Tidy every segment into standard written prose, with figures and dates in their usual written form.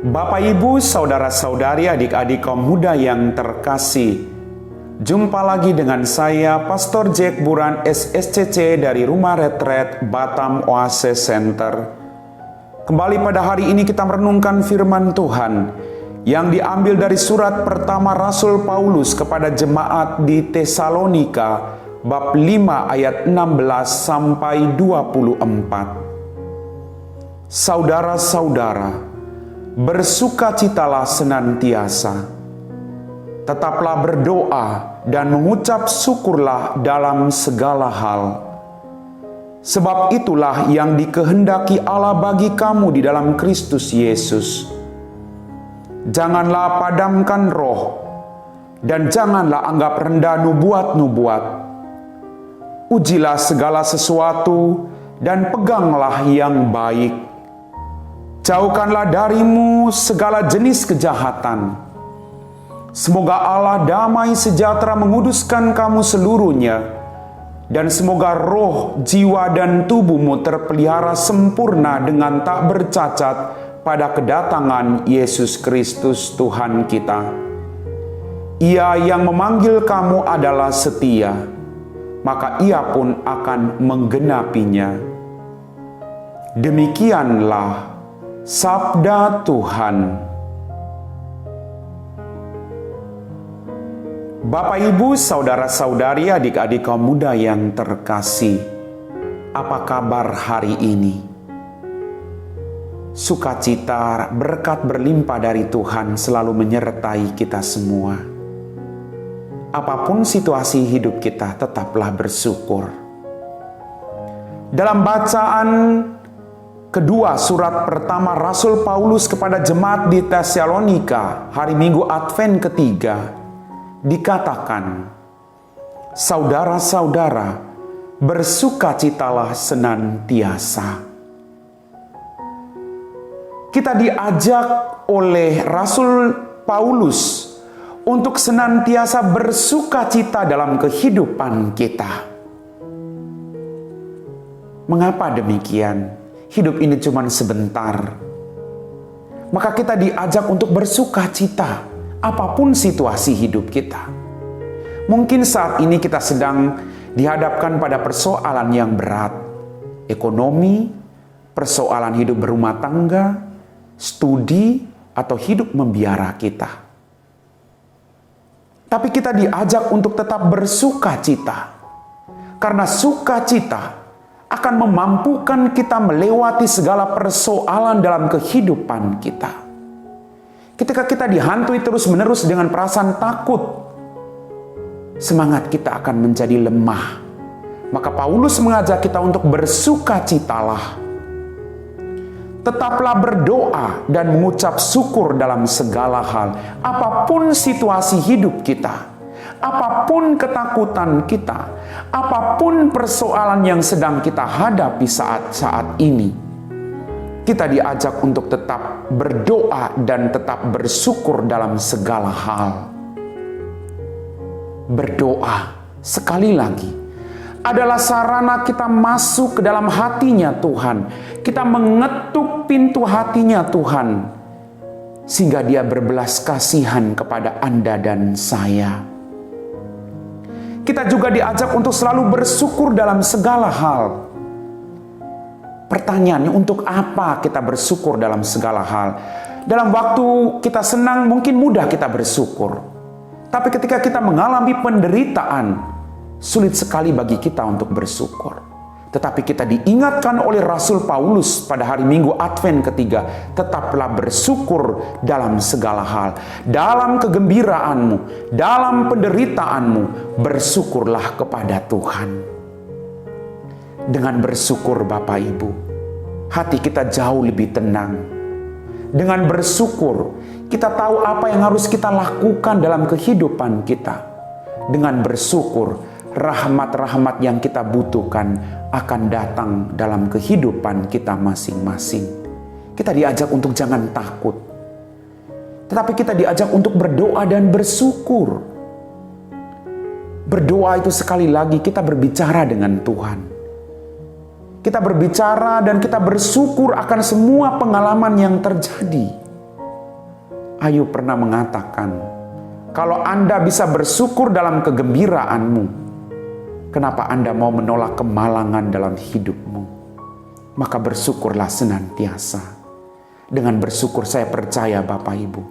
Bapak, Ibu, saudara-saudari, adik-adik kaum muda yang terkasih, jumpa lagi dengan saya, Pastor Jack Buran SSCC dari Rumah Retret Batam Oasis Center. Kembali pada hari ini kita merenungkan firman Tuhan yang diambil dari surat pertama Rasul Paulus kepada jemaat di Tesalonika, bab 5 ayat 16 sampai 24. Saudara-saudara, bersukacitalah senantiasa, tetaplah berdoa dan mengucap syukurlah dalam segala hal. Sebab itulah yang dikehendaki Allah bagi kamu di dalam Kristus Yesus. Janganlah padamkan roh, dan janganlah anggap rendah nubuat-nubuat. Ujilah segala sesuatu, dan peganglah yang baik. Jauhkanlah darimu segala jenis kejahatan. Semoga Allah damai sejahtera menguduskan kamu seluruhnya, dan semoga roh, jiwa, dan tubuhmu terpelihara sempurna dengan tak bercacat pada kedatangan Yesus Kristus Tuhan kita. Ia yang memanggil kamu adalah setia, maka Ia pun akan menggenapinya. Demikianlah sabda Tuhan. Bapak, Ibu, saudara-saudari, adik-adik kaum muda yang terkasih, apa kabar hari ini? Sukacita, berkat berlimpah dari Tuhan selalu menyertai kita semua. Apapun situasi hidup kita, tetaplah bersyukur. Dalam bacaan kedua surat pertama Rasul Paulus kepada jemaat di Tesalonika, hari Minggu Advent ketiga, dikatakan, saudara-saudara, bersukacitalah senantiasa. Kita diajak oleh Rasul Paulus untuk senantiasa bersukacita dalam kehidupan kita. Mengapa demikian? Hidup ini cuma sebentar. Maka kita diajak untuk bersukacita apapun situasi hidup kita. Mungkin saat ini kita sedang dihadapkan pada persoalan yang berat. Ekonomi, persoalan hidup berumah tangga, studi, atau hidup membiara kita. Tapi kita diajak untuk tetap bersukacita. Karena sukacita akan memampukan kita melewati segala persoalan dalam kehidupan kita. Ketika kita dihantui terus-menerus dengan perasaan takut, semangat kita akan menjadi lemah. Maka Paulus mengajak kita untuk bersukacitalah. Tetaplah berdoa dan mengucap syukur dalam segala hal. Apapun situasi hidup kita, apapun ketakutan kita, apapun persoalan yang sedang kita hadapi saat-saat ini, kita diajak untuk tetap berdoa dan tetap bersyukur dalam segala hal. Berdoa, sekali lagi, adalah sarana kita masuk ke dalam hatinya Tuhan. Kita mengetuk pintu hatinya Tuhan, sehingga Dia berbelas kasihan kepada Anda dan saya. Kita juga diajak untuk selalu bersyukur dalam segala hal. Pertanyaannya, untuk apa kita bersyukur dalam segala hal? Dalam waktu kita senang mungkin mudah kita bersyukur. Tapi ketika kita mengalami penderitaan, sulit sekali bagi kita untuk bersyukur. Tetapi kita diingatkan oleh Rasul Paulus pada hari Minggu Advent ketiga, tetaplah bersyukur dalam segala hal. Dalam kegembiraanmu, dalam penderitaanmu, bersyukurlah kepada Tuhan. Dengan bersyukur Bapak Ibu, hati kita jauh lebih tenang. Dengan bersyukur, kita tahu apa yang harus kita lakukan dalam kehidupan kita. Dengan bersyukur, rahmat-rahmat yang kita butuhkan akan datang dalam kehidupan kita masing-masing. Kita diajak untuk jangan takut, tetapi kita diajak untuk berdoa dan bersyukur. Berdoa itu sekali lagi kita berbicara dengan Tuhan. Kita berbicara dan kita bersyukur akan semua pengalaman yang terjadi. Ayub pernah mengatakan, kalau Anda bisa bersyukur dalam kegembiraanmu, kenapa Anda mau menolak kemalangan dalam hidupmu? Maka bersyukurlah senantiasa. Dengan bersyukur saya percaya Bapak Ibu,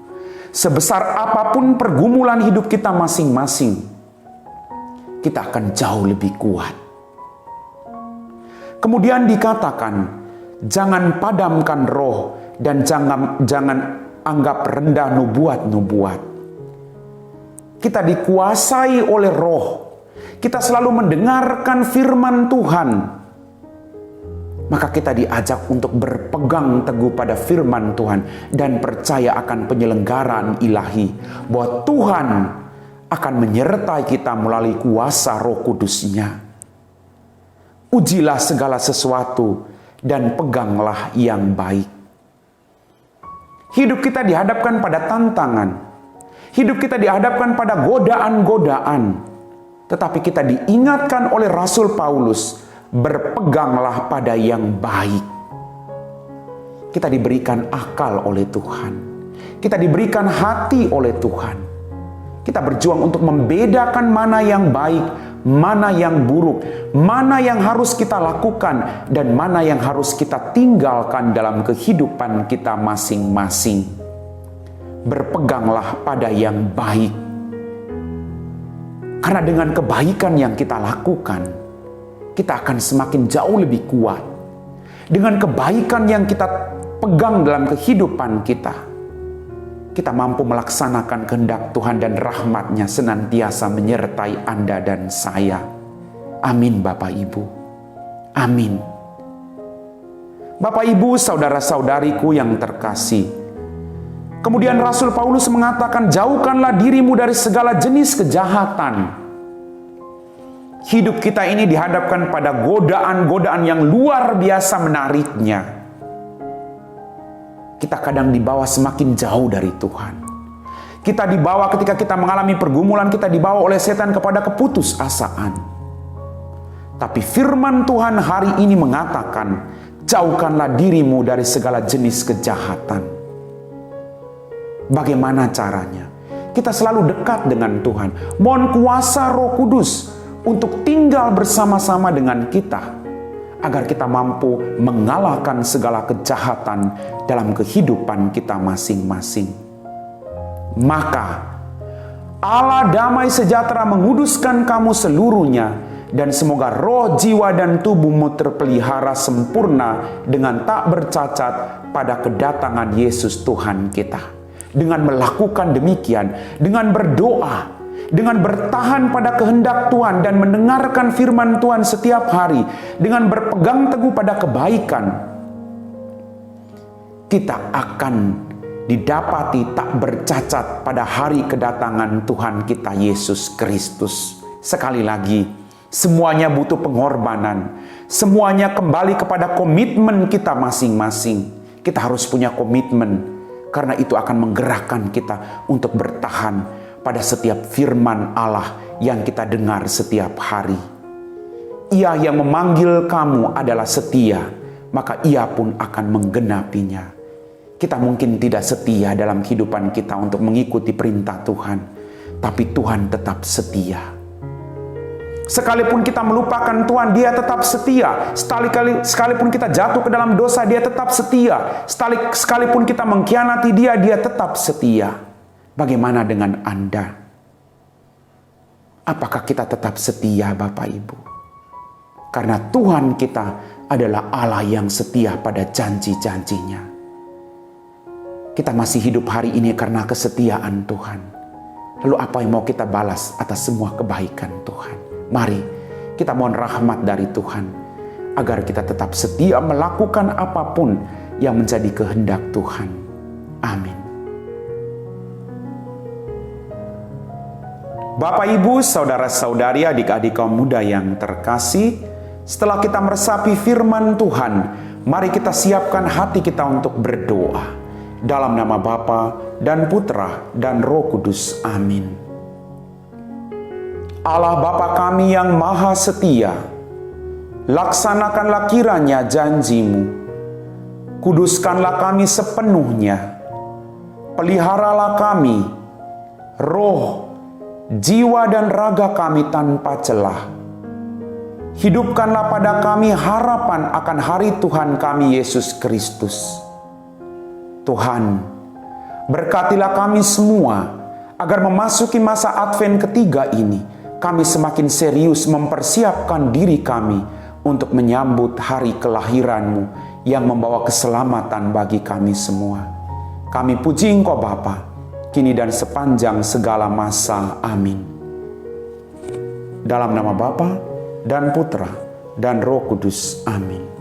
sebesar apapun pergumulan hidup kita masing-masing, kita akan jauh lebih kuat. Kemudian dikatakan, jangan padamkan roh dan jangan anggap rendah nubuat-nubuat. Kita dikuasai oleh roh. Kita selalu mendengarkan firman Tuhan. Maka kita diajak untuk berpegang teguh pada firman Tuhan dan percaya akan penyelenggaraan ilahi, bahwa Tuhan akan menyertai kita melalui kuasa Roh Kudus-Nya. Ujilah segala sesuatu dan peganglah yang baik. Hidup kita dihadapkan pada tantangan. Hidup kita dihadapkan pada godaan-godaan. Tetapi kita diingatkan oleh Rasul Paulus, berpeganglah pada yang baik. Kita diberikan akal oleh Tuhan. Kita diberikan hati oleh Tuhan. Kita berjuang untuk membedakan mana yang baik, mana yang buruk, mana yang harus kita lakukan, dan mana yang harus kita tinggalkan dalam kehidupan kita masing-masing. Berpeganglah pada yang baik. Karena dengan kebaikan yang kita lakukan, kita akan semakin jauh lebih kuat. Dengan kebaikan yang kita pegang dalam kehidupan kita, kita mampu melaksanakan kehendak Tuhan dan rahmat-Nya senantiasa menyertai Anda dan saya. Amin Bapak Ibu. Amin. Bapak Ibu, saudara-saudariku yang terkasih. Kemudian Rasul Paulus mengatakan, jauhkanlah dirimu dari segala jenis kejahatan. Hidup kita ini dihadapkan pada godaan-godaan yang luar biasa menariknya. Kita kadang dibawa semakin jauh dari Tuhan. Kita dibawa ketika kita mengalami pergumulan, kita dibawa oleh setan kepada keputusasaan. Tapi firman Tuhan hari ini mengatakan, jauhkanlah dirimu dari segala jenis kejahatan. Bagaimana caranya? Kita selalu dekat dengan Tuhan. Mohon kuasa Roh Kudus untuk tinggal bersama-sama dengan kita, agar kita mampu mengalahkan segala kejahatan dalam kehidupan kita masing-masing. Maka Allah damai sejahtera menguduskan kamu seluruhnya, dan semoga roh, jiwa, dan tubuhmu terpelihara sempurna dengan tak bercacat pada kedatangan Yesus Tuhan kita. Dengan melakukan demikian, dengan berdoa, dengan bertahan pada kehendak Tuhan dan mendengarkan firman Tuhan setiap hari, dengan berpegang teguh pada kebaikan, kita akan didapati tak bercacat pada hari kedatangan Tuhan kita Yesus Kristus. Sekali lagi, semuanya butuh pengorbanan. Semuanya kembali kepada komitmen kita masing-masing. Kita harus punya komitmen, karena itu akan menggerakkan kita untuk bertahan pada setiap firman Allah yang kita dengar setiap hari. Ia yang memanggil kamu adalah setia, maka Ia pun akan menggenapinya. Kita mungkin tidak setia dalam kehidupan kita untuk mengikuti perintah Tuhan, tapi Tuhan tetap setia. Sekalipun kita melupakan Tuhan, Dia tetap setia. Sekalipun kita jatuh ke dalam dosa, Dia tetap setia. Sekalipun kita mengkhianati Dia, Dia tetap setia. Bagaimana dengan Anda? Apakah kita tetap setia, Bapak Ibu? Karena Tuhan kita adalah Allah yang setia pada janji-janjinya. Kita masih hidup hari ini karena kesetiaan Tuhan. Lalu apa yang mau kita balas atas semua kebaikan Tuhan? Mari kita mohon rahmat dari Tuhan, agar kita tetap setia melakukan apapun yang menjadi kehendak Tuhan. Amin. Bapak, Ibu, saudara-saudari, adik-adik kaum muda yang terkasih, setelah kita meresapi firman Tuhan, mari kita siapkan hati kita untuk berdoa. Dalam nama Bapa dan Putra dan Roh Kudus. Amin. Allah Bapa kami yang maha setia, laksanakanlah kiranya janji-Mu. Kuduskanlah kami sepenuhnya. peliharalah kami, roh, jiwa dan raga kami tanpa celah. Hidupkanlah pada kami harapan akan hari Tuhan kami Yesus Kristus. Tuhan, berkatilah kami semua agar memasuki masa Advent ketiga ini, kami semakin serius mempersiapkan diri kami untuk menyambut hari kelahiran-Mu yang membawa keselamatan bagi kami semua. Kami puji Engkau Bapa, kini dan sepanjang segala masa. Amin. Dalam nama Bapa dan Putra dan Roh Kudus. Amin.